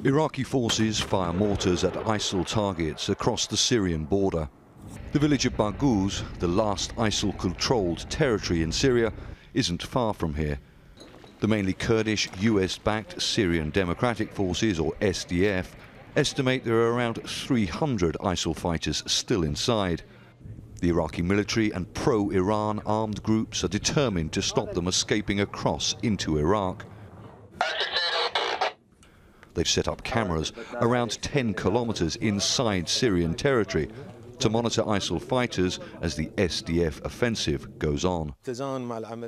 Iraqi forces fire mortars at ISIL targets across the Syrian border. The village of Baghouz, the last ISIL-controlled territory in Syria, isn't far from here. The mainly Kurdish, US-backed Syrian Democratic Forces, or SDF, estimate there are around 300 ISIL fighters still inside. The Iraqi military and pro-Iran armed groups are determined to stop them escaping across into Iraq. They've set up cameras around 10 kilometers inside Syrian territory to monitor ISIL fighters as the SDF offensive goes on.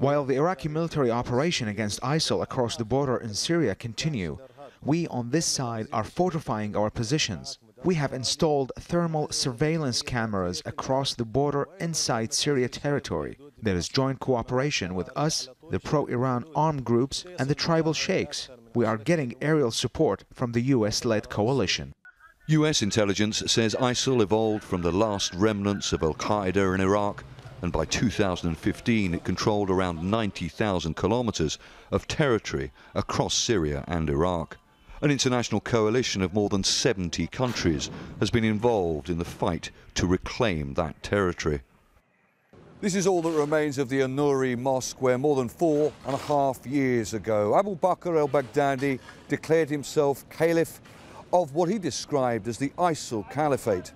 While the Iraqi military operation against ISIL across the border in Syria continue, we on this side are fortifying our positions. We have installed thermal surveillance cameras across the border inside Syria territory. There is joint cooperation with us, the pro-Iran armed groups and the tribal sheikhs. We are getting aerial support from the US-led coalition. US intelligence says ISIL evolved from the last remnants of al-Qaeda in Iraq, and by 2015 it controlled around 90,000 kilometers of territory across Syria and Iraq. An international coalition of more than 70 countries has been involved in the fight to reclaim that territory. This is all that remains of the An-Nuri Mosque, where more than 4.5 years ago Abu Bakr al-Baghdadi declared himself caliph of what he described as the ISIL Caliphate.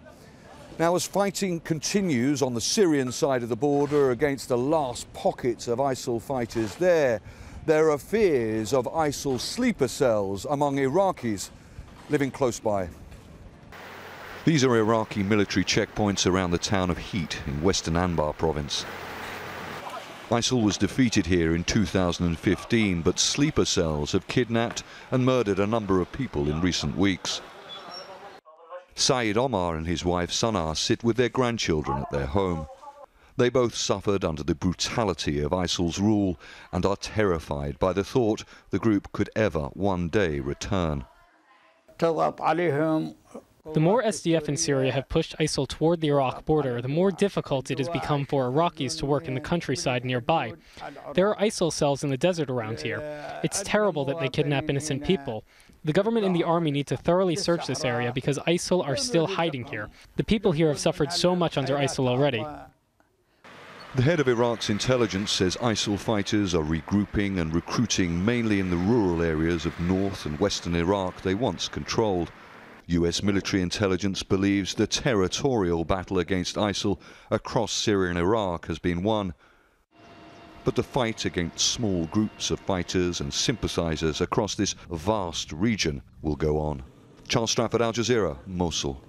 Now, as fighting continues on the Syrian side of the border against the last pockets of ISIL fighters there are fears of ISIL sleeper cells among Iraqis living close by. These are Iraqi military checkpoints around the town of HEET in western Anbar province. ISIL was defeated here in 2015, but sleeper cells have kidnapped and murdered a number of people in recent weeks. Saeed Omar and his wife Sanaa sit with their grandchildren at their home. They both suffered under the brutality of ISIL's rule and are terrified by the thought the group could ever one day return. The more SDF in Syria have pushed ISIL toward the Iraq border, the more difficult it has become for Iraqis to work in the countryside nearby. There are ISIL cells in the desert around here. It's terrible that they kidnap innocent people. The government and the army need to thoroughly search this area because ISIL are still hiding here. The people here have suffered so much under ISIL already. The head of Iraq's intelligence says ISIL fighters are regrouping and recruiting mainly in the rural areas of north and western Iraq they once controlled. US military intelligence believes the territorial battle against ISIL across Syria and Iraq has been won. But the fight against small groups of fighters and sympathizers across this vast region will go on. Stratford, Al Jazeera, Mosul.